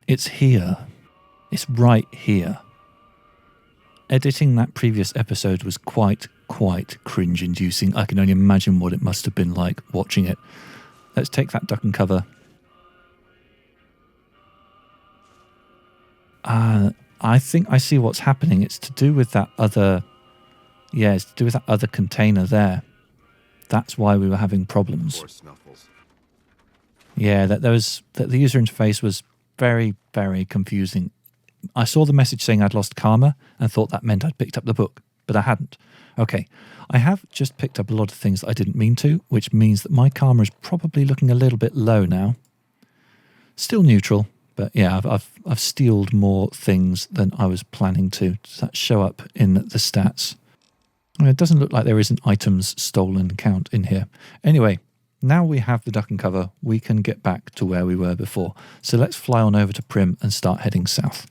It's here. It's right here. Editing that previous episode was quite cringe-inducing. I can only imagine what it must have been like watching it. Let's take that duck and cover. I think I see what's happening. It's to do with that other... Yeah, it's to do with that other container there. That's why we were having problems. Yeah, that the user interface was very, very confusing. I saw the message saying I'd lost karma and thought that meant I'd picked up the book, but I hadn't. Okay, I have just picked up a lot of things that I didn't mean to, which means that my karma is probably looking a little bit low now. Still neutral, but yeah, I've stealed more things than I was planning to. Does that show up in the stats? It doesn't look like there is an items stolen count in here. Anyway, now we have the duck and cover, we can get back to where we were before. So let's fly on over to Prim and start heading south.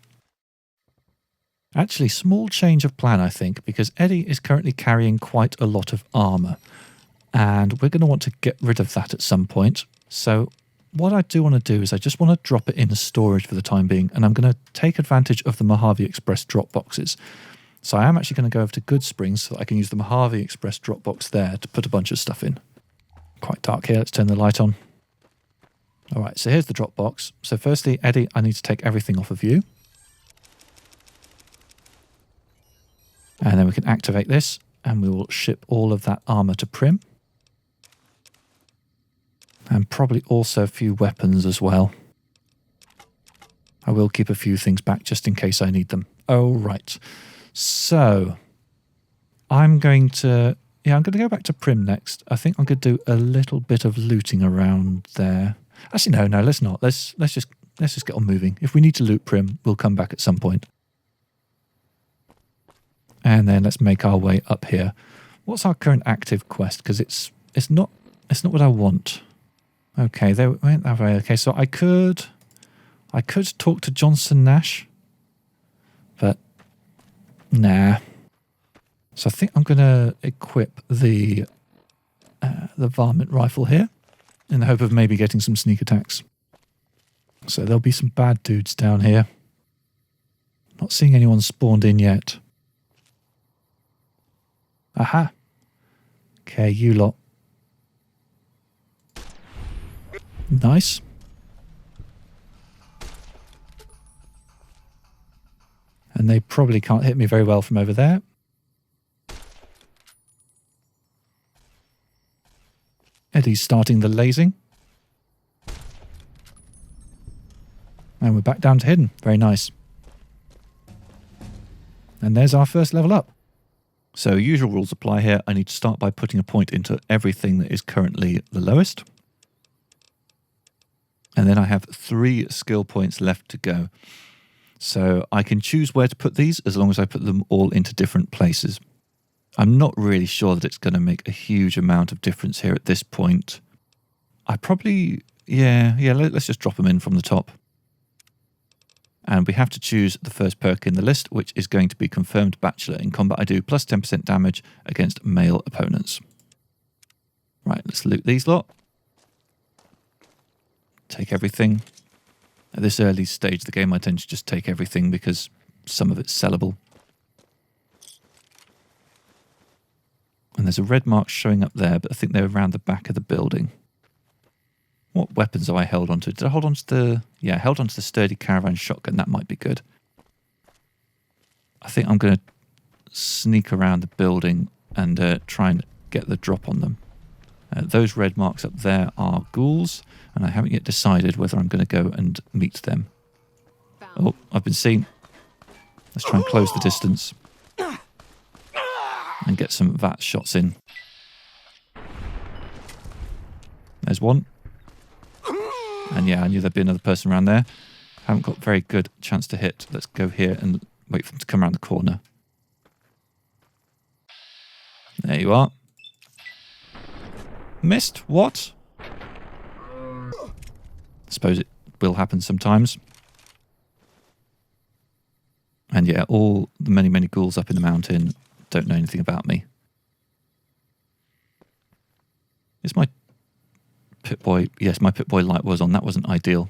Actually, small change of plan, I think, because Eddie is currently carrying quite a lot of armour. And we're going to want to get rid of that at some point. So what I do want to do is I just want to drop it in storage for the time being. And I'm going to take advantage of the Mojave Express drop boxes. So I am actually going to go over to Good Springs so that I can use the Mojave Express drop box there to put a bunch of stuff in. Quite dark here. Let's turn the light on. All right, so here's the drop box. So firstly, Eddie, I need to take everything off of you. And then we can activate this and we will ship all of that armour to Prim. And probably also a few weapons as well. I will keep a few things back just in case I need them. Oh, right. So, I'm going to go back to Prim next. I think I'm going to do a little bit of looting around there. Actually, no, let's not. Let's just get on moving. If we need to loot Prim, we'll come back at some point. And then let's make our way up here. What's our current active quest? Because it's not what I want. Okay, they went that way. Okay, so I could talk to Johnson Nash, but nah. So I think I'm going to equip the varmint rifle here in the hope of maybe getting some sneak attacks. So there'll be some bad dudes down here. Not seeing anyone spawned in yet. Aha. Okay, you lot. Nice. And they probably can't hit me very well from over there. Eddie's starting the lasing. And we're back down to hidden. Very nice. And there's our first level up. So usual rules apply here. I need to start by putting a point into everything that is currently the lowest. And then I have 3 skill points left to go. So I can choose where to put these as long as I put them all into different places. I'm not really sure that it's going to make a huge amount of difference here at this point. I probably, let's just drop them in from the top. And we have to choose the first perk in the list, which is going to be Confirmed Bachelor. In combat, I do plus 10% damage against male opponents. Right, let's loot these lot. Take everything. At this early stage of the game, I tend to just take everything because some of it's sellable. And there's a red mark showing up there, but I think they're around the back of the building. What weapons have I held onto? Did I hold onto the... Yeah, I held onto the sturdy caravan shotgun. That might be good. I think I'm going to sneak around the building and try and get the drop on them. Those red marks up there are ghouls, and I haven't yet decided whether I'm going to go and meet them. Oh, I've been seen. Let's try and close the distance and get some VAT shots in. There's one. And yeah, I knew there'd be another person around there. Haven't got a very good chance to hit. Let's go here and wait for them to come around the corner. There you are. Missed? What? Suppose it will happen sometimes. And yeah, all the many ghouls up in the mountain don't know anything about me. Is my Pip-Boy... Yes, my Pip-Boy light was on. That wasn't ideal.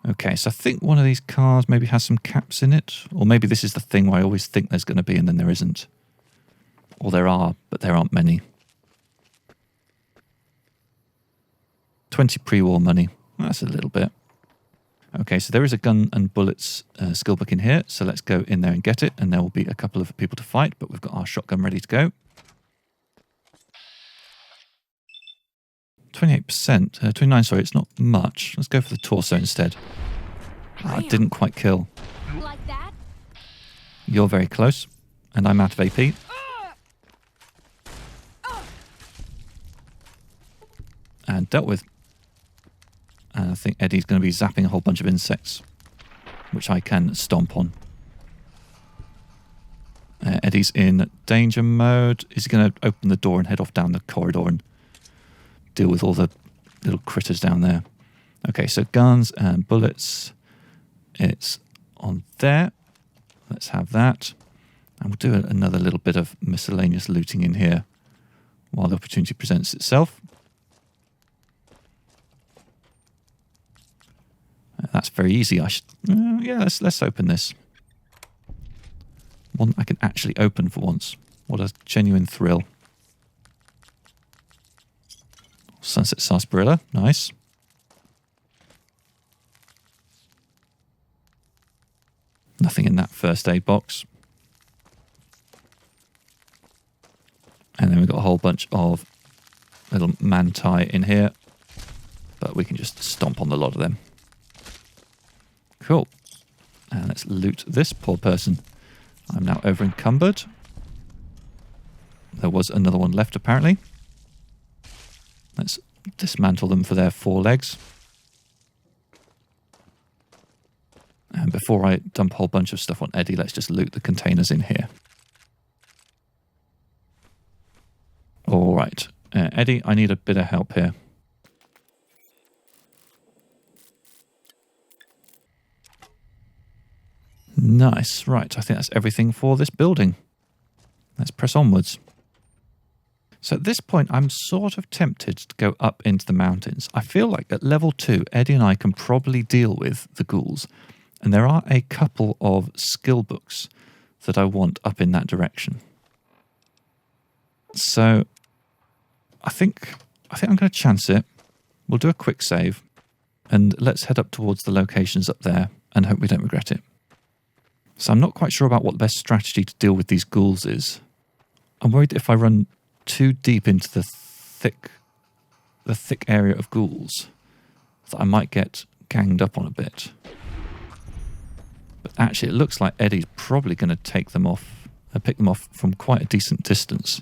Okay, so I think one of these cars maybe has some caps in it. Or maybe this is the thing where I always think there's going to be and then there isn't. Or there are, but there aren't many. 20 pre-war money. That's a little bit. Okay, so there is a gun and bullets skill book in here. So let's go in there and get it. And there will be a couple of people to fight, but we've got our shotgun ready to go. 28%. 29, sorry, it's not much. Let's go for the torso instead. I didn't quite kill. Like that? You're very close. And I'm out of AP. And dealt with. And I think Eddie's going to be zapping a whole bunch of insects, which I can stomp on. Eddie's in danger mode. Is he going to open the door and head off down the corridor and deal with all the little critters down there? Okay, so guns and bullets. It's on there. Let's have that. And we'll do another little bit of miscellaneous looting in here while the opportunity presents itself. That's very easy. Yeah, let's open this. One I can actually open for once. What a genuine thrill. Sunset sarsaparilla, nice. Nothing in that first aid box. And then we've got a whole bunch of little manti in here, but we can just stomp on the lot of them. Cool. And let's loot this poor person. I'm now over encumbered. There was another one left apparently. Let's dismantle them for their forelegs. And before I dump a whole bunch of stuff on Eddie, let's just loot the containers in here. All right. Eddie, I need a bit of help here. Nice. Right. I think that's everything for this building. Let's press onwards. So at this point, I'm sort of tempted to go up into the mountains. I feel like at level 2, Eddie and I can probably deal with the ghouls. And there are a couple of skill books that I want up in that direction. So I think I'm going to chance it. We'll do a quick save. And let's head up towards the locations up there and hope we don't regret it. So I'm not quite sure about what the best strategy to deal with these ghouls is. I'm worried if I run too deep into the thick area of ghouls that I might get ganged up on a bit. But actually it looks like Eddie's probably going to take them off and pick them off from quite a decent distance.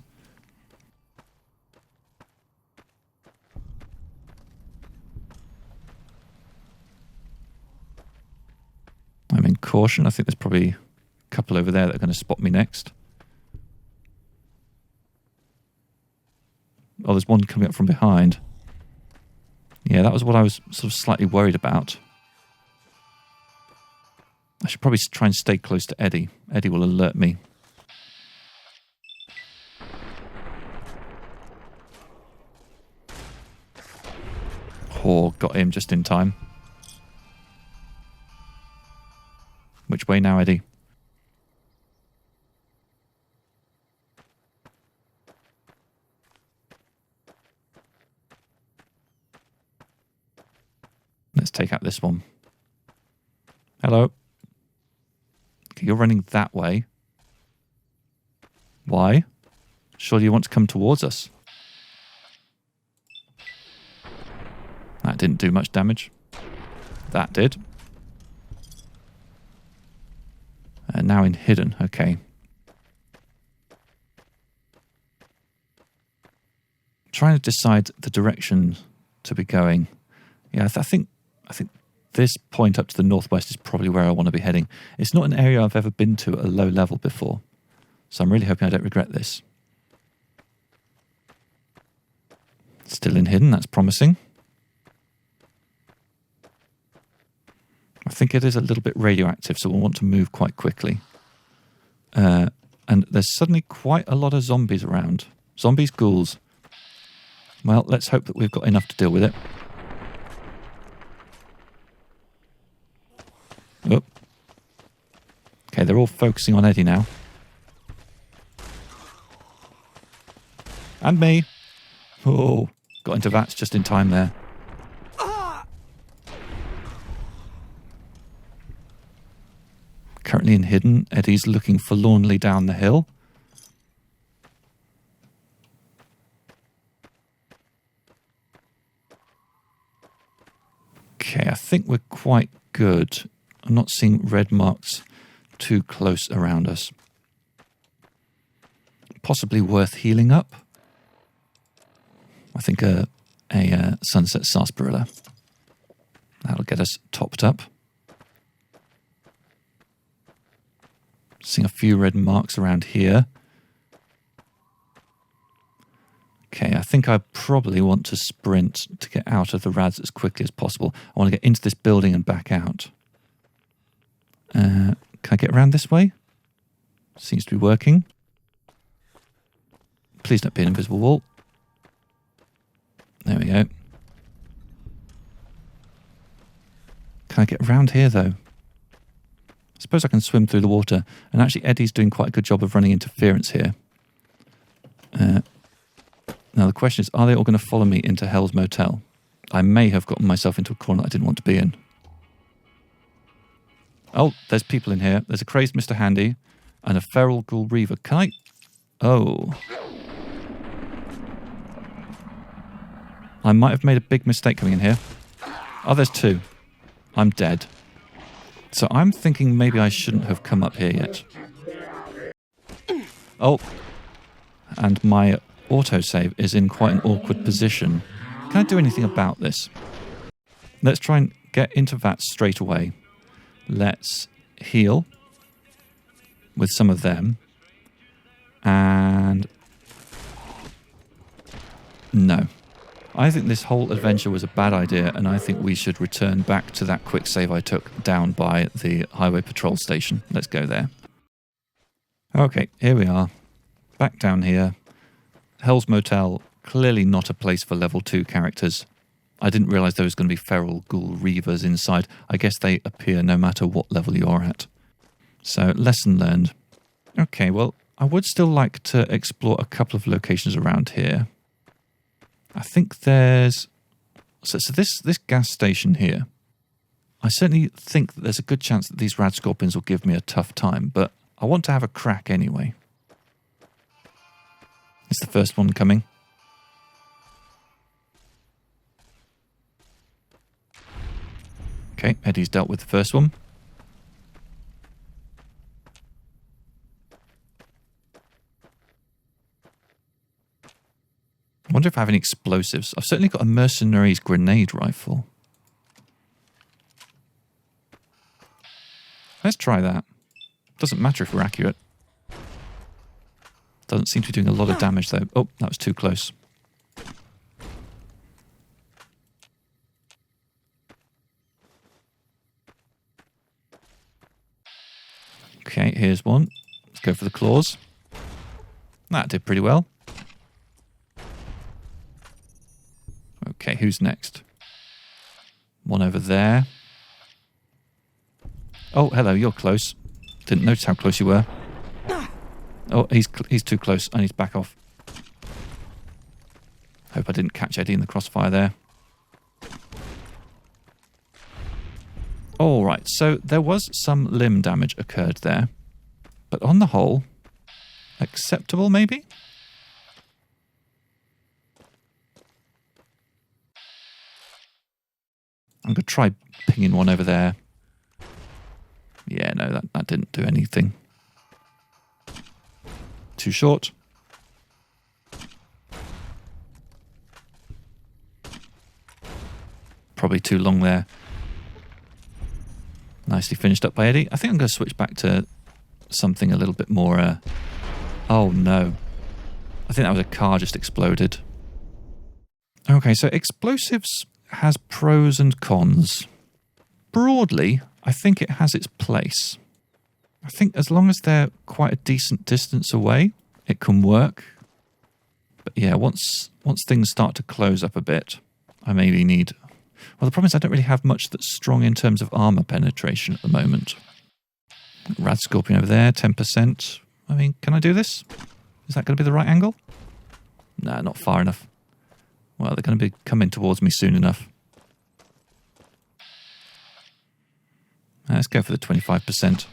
I'm in caution. I think there's probably a couple over there that are going to spot me next. Oh, there's one coming up from behind. Yeah, that was what I was sort of slightly worried about. I should probably try and stay close to Eddie. Eddie will alert me. Oh, got him just in time. Which way now, Eddie? Let's take out this one. Hello. Okay, you're running that way. Why? Surely you want to come towards us. That didn't do much damage. That did. And now in hidden, okay. Trying to decide the direction to be going. Yeah, I think this point up to the northwest is probably where I want to be heading. It's not an area I've ever been to at a low level before, so I'm really hoping I don't regret this. Still in hidden, that's promising. I think it is a little bit radioactive, so we'll want to move quite quickly. And there's suddenly quite a lot of zombies around. Zombies, ghouls. Well, let's hope that we've got enough to deal with it. Oh. Okay, they're all focusing on Eddie now. And me. Oh, got into VATS just in time there. Currently in hidden, Eddie's looking forlornly down the hill. Okay, I think we're quite good. I'm not seeing red marks too close around us. Possibly worth healing up. I think a sunset sarsaparilla. That'll get us topped up. Seeing a few red marks around here. Okay, I think I probably want to sprint to get out of the Rads as quickly as possible. I want to get into this building and back out. Can I get around this way? Seems to be working. Please don't be an invisible wall. There we go. Can I get around here, though? I suppose I can swim through the water. And actually, Eddie's doing quite a good job of running interference here. Now, the question is, are they all going to follow me into Hell's Motel? I may have gotten myself into a corner I didn't want to be in. Oh, there's people in here. There's a crazed Mr. Handy and a feral ghoul reaver. Can I... Oh. I might have made a big mistake coming in here. Oh, there's two. I'm dead. So I'm thinking maybe I shouldn't have come up here yet. Oh. And my autosave is in quite an awkward position. Can I do anything about this? Let's try and get into that straight away. Let's heal with some of them. And... no. I think this whole adventure was a bad idea, and I think we should return back to that quick save I took down by the highway patrol station. Let's go there. Okay, here we are. Back down here. Hell's Motel, clearly not a place for level 2 characters. I didn't realise there was going to be feral ghoul reavers inside. I guess they appear no matter what level you're at. So, lesson learned. Okay, well, I would still like to explore a couple of locations around here. I think there's... So this gas station here. I certainly think that there's a good chance that these Radscorpians will give me a tough time, but I want to have a crack anyway. It's the first one coming. Okay, Eddie's dealt with the first one. I wonder if I have any explosives. I've certainly got a mercenary's grenade rifle. Let's try that. Doesn't matter if we're accurate. Doesn't seem to be doing a lot of damage, though. Oh, that was too close. Okay, here's one. Let's go for the claws. That did pretty well. Okay, who's next? One over there. Oh, hello, you're close. Didn't notice how close you were. Oh, he's too close. I need to back off. Hope I didn't catch Eddie in the crossfire there. Alright, so there was some limb damage occurred there. But on the whole, acceptable maybe? I'm going to try pinging one over there. Yeah, no, that didn't do anything. Too short. Probably too long there. Nicely finished up by Eddie. I think I'm going to switch back to something a little bit more... Oh, no. I think that was a car just exploded. Okay, so explosives has pros and cons. Broadly, I think it has its place. I think as long as they're quite a decent distance away, it can work. But yeah, once things start to close up a bit, I maybe need Well, the problem is I don't really have much that's strong in terms of armor penetration at the moment. Radscorpia over there, 10%. I mean, can I do this? Is that going to be the right angle? Nah, not far enough. Well, they're going to be coming towards me soon enough. Let's go for the 25%.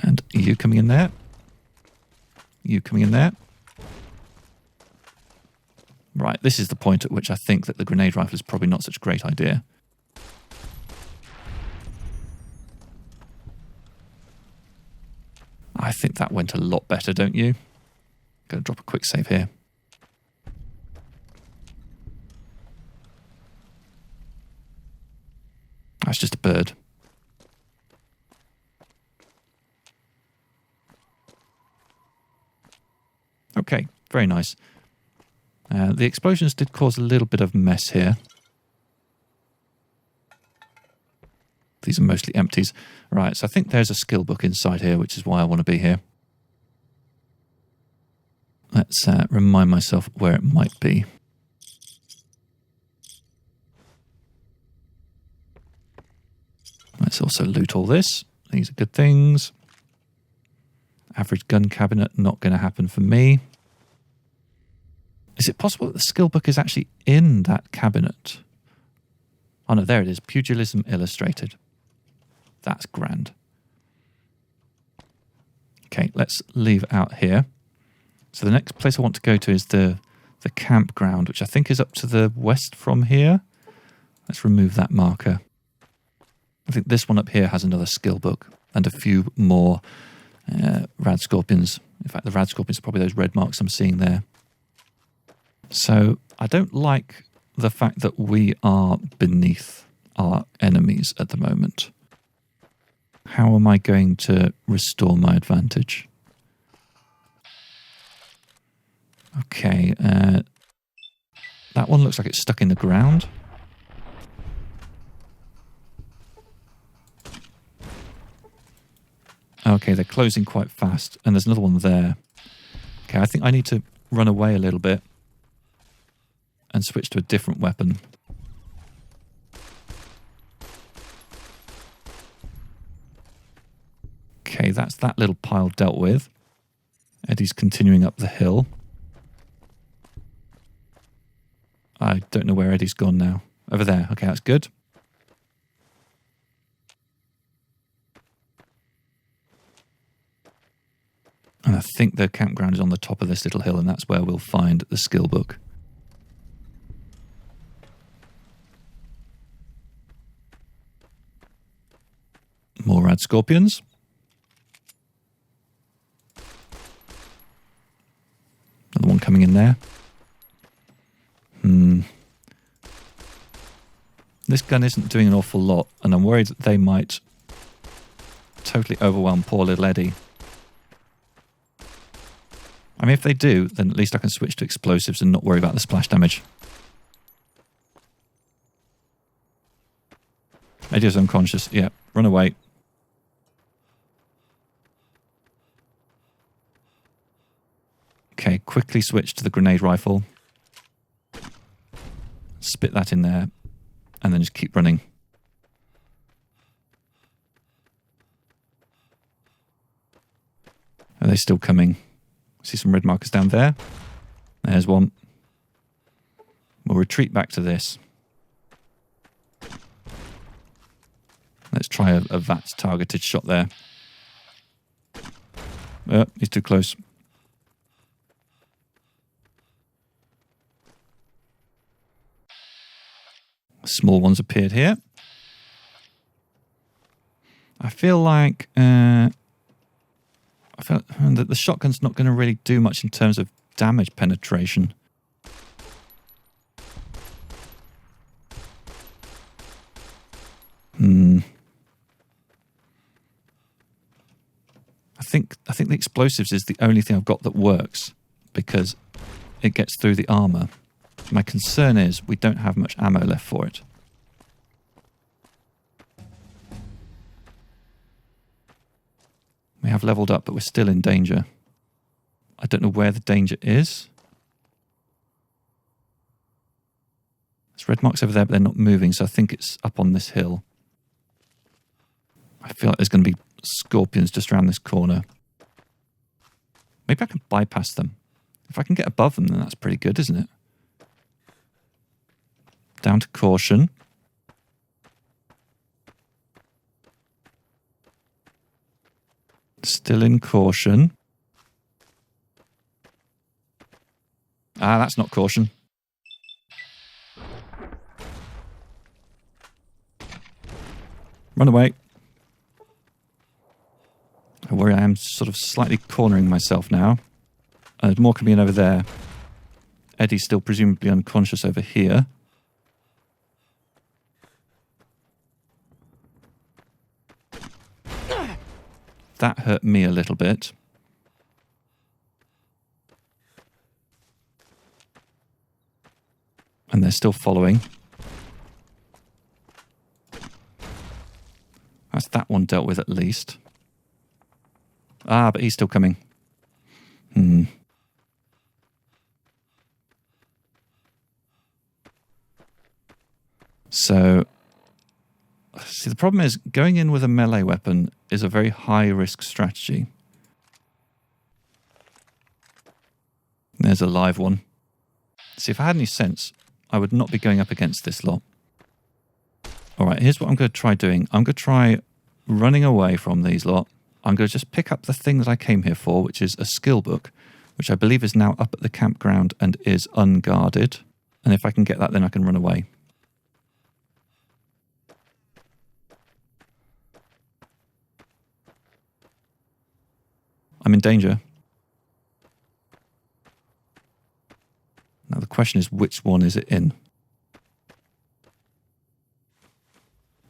And you coming in there. You coming in there. Right, this is the point at which I think that the grenade rifle is probably not such a great idea. I think that went a lot better, don't you? Going to drop a quick save here. That's just a bird. Okay, very nice. The explosions did cause a little bit of mess here. These are mostly empties. Right, so I think there's a skill book inside here, which is why I want to be here. Let's remind myself where it might be. Let's also loot all this. These are good things. Average gun cabinet, not going to happen for me. Is it possible that the skill book is actually in that cabinet? Oh no, there it is. Pugilism Illustrated. That's grand. Okay, let's leave out here. So the next place I want to go to is the campground, which I think is up to the west from here. Let's remove that marker. I think this one up here has another skill book and a few more Radscorpians. In fact, the Radscorpians are probably those red marks I'm seeing there. So I don't like the fact that we are beneath our enemies at the moment. How am I going to restore my advantage? Okay, that one looks like it's stuck in the ground. Okay, they're closing quite fast, and there's another one there. Okay, I think I need to run away a little bit and switch to a different weapon. Okay, that's that little pile dealt with. Eddie's continuing up the hill. I don't know where Eddie's gone now. Over there. Okay, that's good. And I think the campground is on the top of this little hill, and that's where we'll find the skill book. More Radscorpians. Another one coming in there. This gun isn't doing an awful lot, and I'm worried that they might totally overwhelm poor little Eddie. I mean, if they do, then at least I can switch to explosives and not worry about the splash damage. Eddie's unconscious. Yeah, run away. Okay, quickly switch to the grenade rifle. Spit that in there. And then just keep running. Are they still coming? See some red markers down there. There's one. We'll retreat back to this. Let's try a VATS targeted shot there. He's too close. Small ones appeared here. I feel like that the shotgun's not going to really do much in terms of damage penetration. I think the explosives is the only thing I've got that works because it gets through the armor. My concern is we don't have much ammo left for it. We have leveled up, but we're still in danger. I don't know where the danger is. There's red marks over there, but they're not moving, so I think it's up on this hill. I feel like there's going to be scorpions just around this corner. Maybe I can bypass them. If I can get above them, then that's pretty good, isn't it? Down to caution. Still in caution. Ah, that's not caution. Run away. I worry I am sort of slightly cornering myself now. There's more coming in over there. Eddie's still presumably unconscious over here. That hurt me a little bit. And they're still following. That's that one dealt with at least. Ah, but he's still coming. So, see, the problem is going in with a melee weapon is a very high-risk strategy. There's a live one. See, if I had any sense, I would not be going up against this lot. Alright, here's what I'm going to try doing. I'm going to try running away from these lot. I'm going to just pick up the thing that I came here for, which is a skill book, which I believe is now up at the campground and is unguarded. And if I can get that, then I can run away. I'm in danger. Now the question is, which one is it in?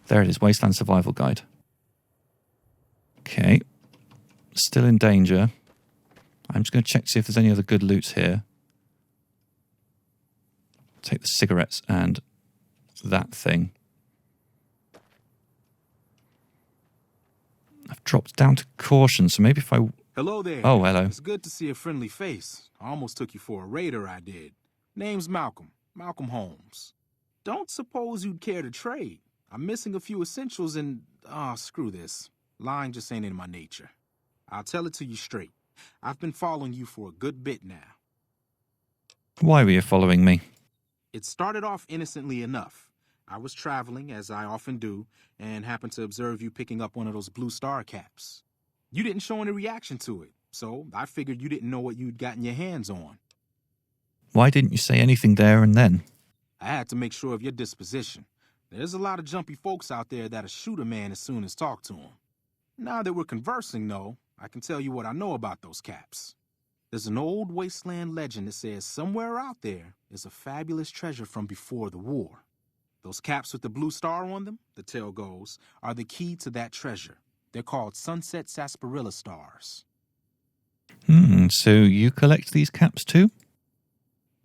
There it is, Wasteland Survival Guide. Okay. Still in danger. I'm just going to check to see if there's any other good loots here. Take the cigarettes and that thing. I've dropped down to caution, so maybe if I... Hello there. Oh, hello. It's good to see a friendly face. I almost took you for a raider, I did. Name's Malcolm. Malcolm Holmes. Don't suppose you'd care to trade. I'm missing a few essentials and... screw this. Lying just ain't in my nature. I'll tell it to you straight. I've been following you for a good bit now. Why were you following me? It started off innocently enough. I was traveling, as I often do, and happened to observe you picking up one of those blue star caps. You didn't show any reaction to it, so I figured you didn't know what you'd gotten your hands on. Why didn't you say anything there and then? I had to make sure of your disposition. There's a lot of jumpy folks out there that'll shoot a man as soon as talk to him. Now that we're conversing, though, I can tell you what I know about those caps. There's an old wasteland legend that says somewhere out there is a fabulous treasure from before the war. Those caps with the blue star on them, the tale goes, are the key to that treasure. They're called sunset sarsaparilla stars. So you collect these caps too?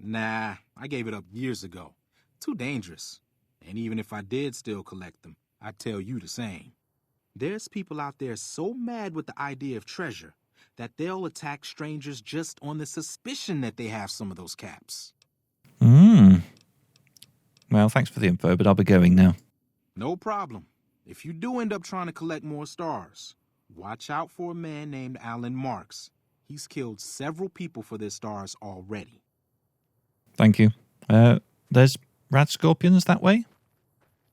Nah, I gave it up years ago. Too dangerous. And even if I did still collect them, I'd tell you the same. There's people out there so mad with the idea of treasure that they'll attack strangers just on the suspicion that they have some of those caps. Well, thanks for the info, but I'll be going now. No problem. If you do end up trying to collect more stars, watch out for a man named Alan Marks. He's killed several people for their stars already. Thank you. There's Radscorpians that way?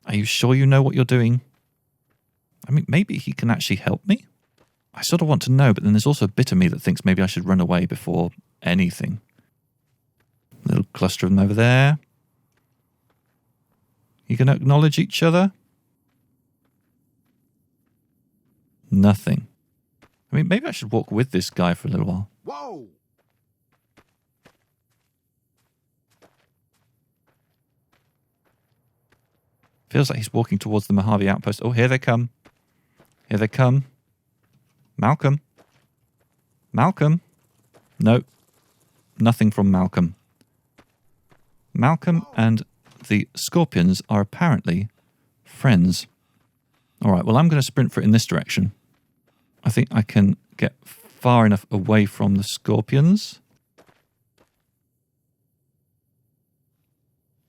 Are you sure you know what you're doing? I mean, maybe he can actually help me? I sort of want to know, but then there's also a bit of me that thinks maybe I should run away before anything. Little cluster of them over there. You going to acknowledge each other? Nothing. I mean, maybe I should walk with this guy for a little while. Whoa! Feels like he's walking towards the Mojave outpost. Oh, here they come. Here they come. Malcolm. Malcolm. No. Nothing from Malcolm. Malcolm and the Scorpions are apparently friends. All right, well, I'm going to sprint for it in this direction. I think I can get far enough away from the scorpions.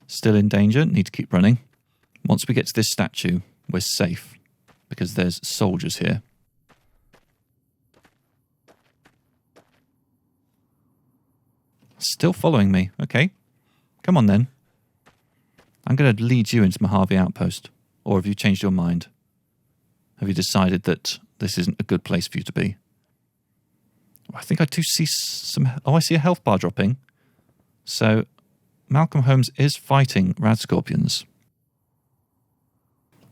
Still in danger, need to keep running. Once we get to this statue, we're safe, because there's soldiers here. Still following me, okay. Come on then. I'm going to lead you into Mojave Outpost. Or have you changed your mind? Have you decided that this isn't a good place for you to be? I think I do see some... Oh, I see a health bar dropping. So, Malcolm Holmes is fighting Radscorpians.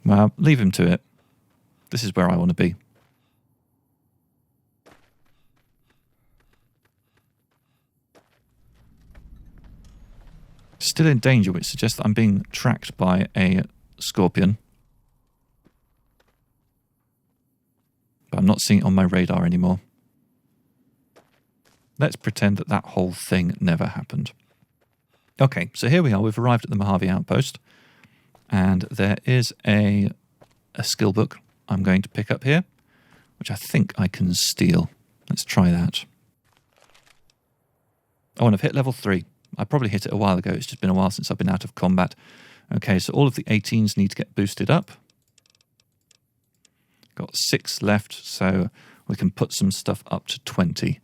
Well, leave him to it. This is where I want to be. Still in danger, which suggests that I'm being tracked by a scorpion. But I'm not seeing it on my radar anymore. Let's pretend that that whole thing never happened. Okay, so here we are. We've arrived at the Mojave Outpost. And there is a skill book I'm going to pick up here, which I think I can steal. Let's try that. Oh, and I've hit level 3. I probably hit it a while ago. It's just been a while since I've been out of combat. Okay, so all of the 18s need to get boosted up. Got 6 left, so we can put some stuff up to 20.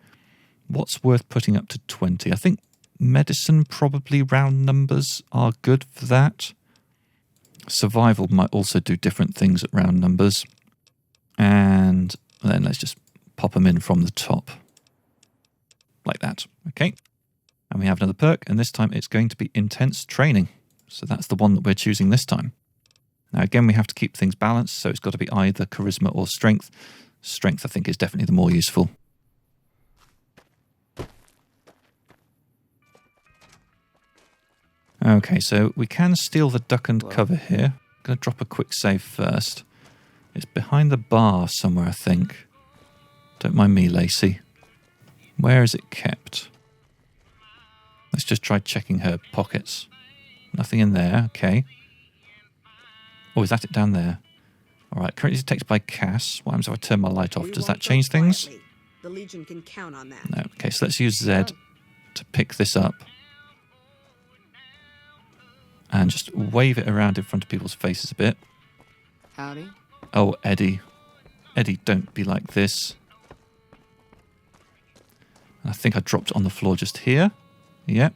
What's worth putting up to 20? I think medicine, probably round numbers, are good for that. Survival might also do different things at round numbers. And then let's just pop them in from the top. Like that. Okay. And we have another perk, and this time it's going to be intense training. So that's the one that we're choosing this time. Now again, we have to keep things balanced, so it's got to be either charisma or strength. Strength, I think, is definitely the more useful. Okay, so we can steal the duck and cover here. I'm going to drop a quick save first. It's behind the bar somewhere, I think. Don't mind me, Lacey. Where is it kept? Let's just try checking her pockets. Nothing in there, okay. Oh, is that it down there? Alright, currently detected by Cass. What happens if I turn my light off? Does that change things? The Legion can count on that. No, okay, so let's use Z to pick this up. And just wave it around in front of people's faces a bit. Howdy. Oh, Eddie. Eddie, don't be like this. I think I dropped it on the floor just here. Yep.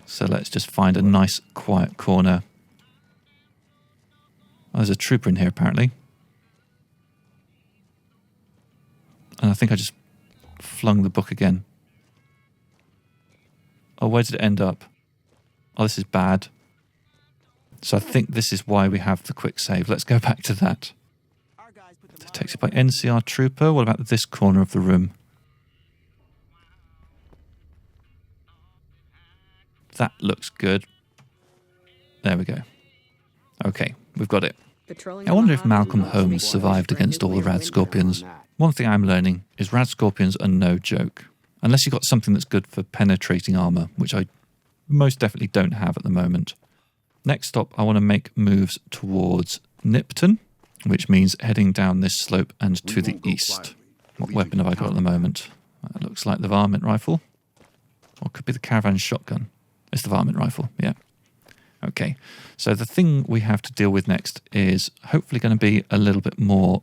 So let's just find a nice quiet corner. Oh, there's a trooper in here apparently. And I think I just flung the book again. Oh, where did it end up? Oh, this is bad. So I think this is why we have the quick save. Let's go back to that. Detected by NCR trooper. What about this corner of the room? That looks good. There we go. Okay, we've got it. I wonder if Malcolm Holmes survived against all the Radscorpians. One thing I'm learning is Radscorpians are no joke. Unless you've got something that's good for penetrating armor, which I most definitely don't have at the moment. Next stop, I want to make moves towards Nipton, which means heading down this slope and to the east. What weapon have I got at the moment? That looks like the varmint rifle. Or could be the caravan shotgun. It's the varmint rifle, yeah. Okay, so the thing we have to deal with next is hopefully going to be a little bit more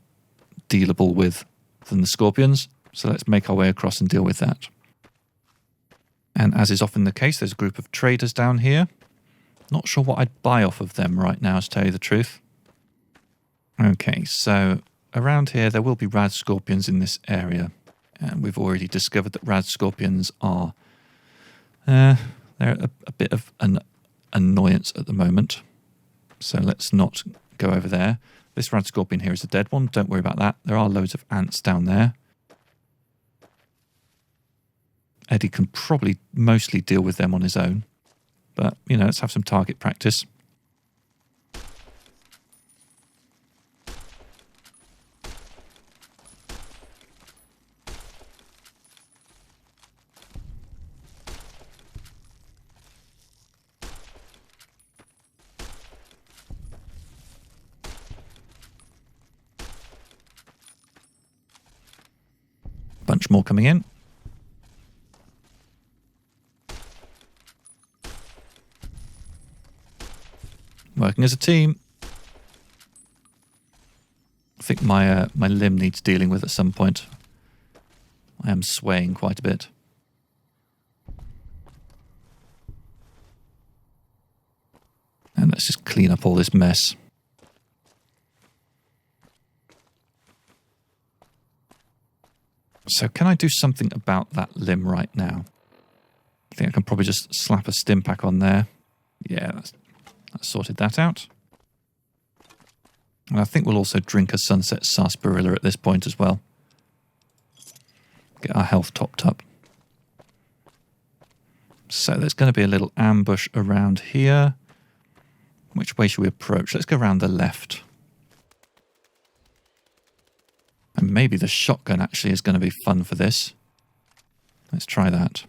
dealable with than the scorpions. So let's make our way across and deal with that. And as is often the case, there's a group of traders down here. Not sure what I'd buy off of them right now, to tell you the truth. Okay, so around here there will be Radscorpions in this area. And we've already discovered that Radscorpions are... they're a bit of an annoyance at the moment. So let's not go over there. This Radscorpion here is a dead one. Don't worry about that. There are loads of ants down there. Eddie can probably mostly deal with them on his own. But, you know, let's have some target practice. Bunch more coming in. Working as a team. I think my limb needs dealing with at some point. I am swaying quite a bit. And let's just clean up all this mess. So can I do something about that limb right now? I think I can probably just slap a stim pack on there. Yeah, that's sorted that out. And I think we'll also drink a Sunset Sarsaparilla at this point as well. Get our health topped up. So there's going to be a little ambush around here. Which way should we approach? Let's go around the left. And maybe the shotgun actually is going to be fun for this. Let's try that.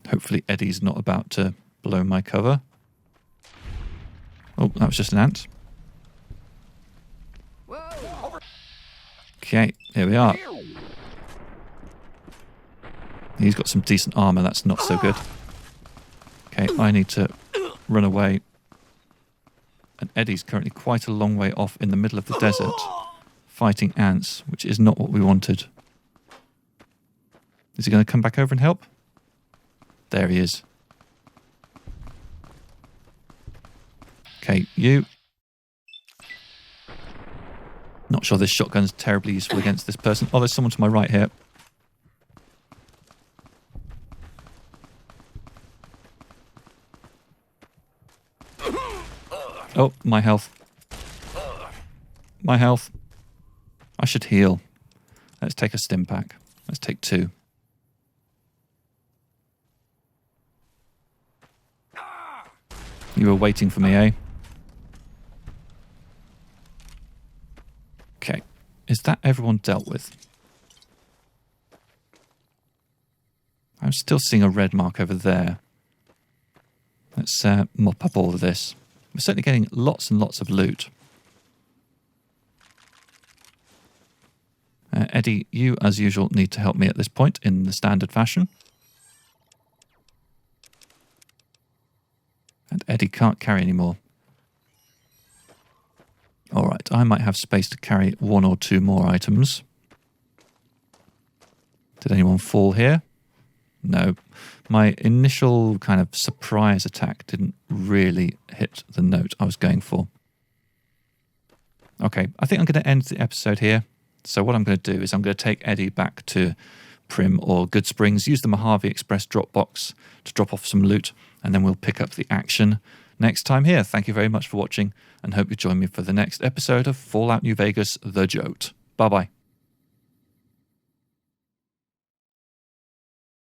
Hopefully Eddie's not about to blow my cover. Oh, that was just an ant. Okay, here we are. He's got some decent armor, that's not so good. Okay, I need to run away. And Eddie's currently quite a long way off in the middle of the desert, fighting ants, which is not what we wanted. Is he going to come back over and help? There he is. Okay, you. Not sure this shotgun's terribly useful against this person. Oh, there's someone to my right here. Oh, my health. My health. I should heal. Let's take a stim pack. Let's take 2. You were waiting for me, eh? Okay. Is that everyone dealt with? I'm still seeing a red mark over there. Let's mop up all of this. We're certainly getting lots and lots of loot. Eddie, you, as usual, need to help me at this point in the standard fashion. And Eddie can't carry anymore. All right, I might have space to carry 1 or 2 more items. Did anyone fall here? No. My initial kind of surprise attack didn't really hit the note I was going for. Okay, I think I'm going to end the episode here. So what I'm going to do is I'm going to take Eddie back to Prim or Good Springs, use the Mojave Express drop box to drop off some loot, and then we'll pick up the action next time here. Thank you very much for watching, and hope you join me for the next episode of Fallout New Vegas: The JOAT. Bye-bye.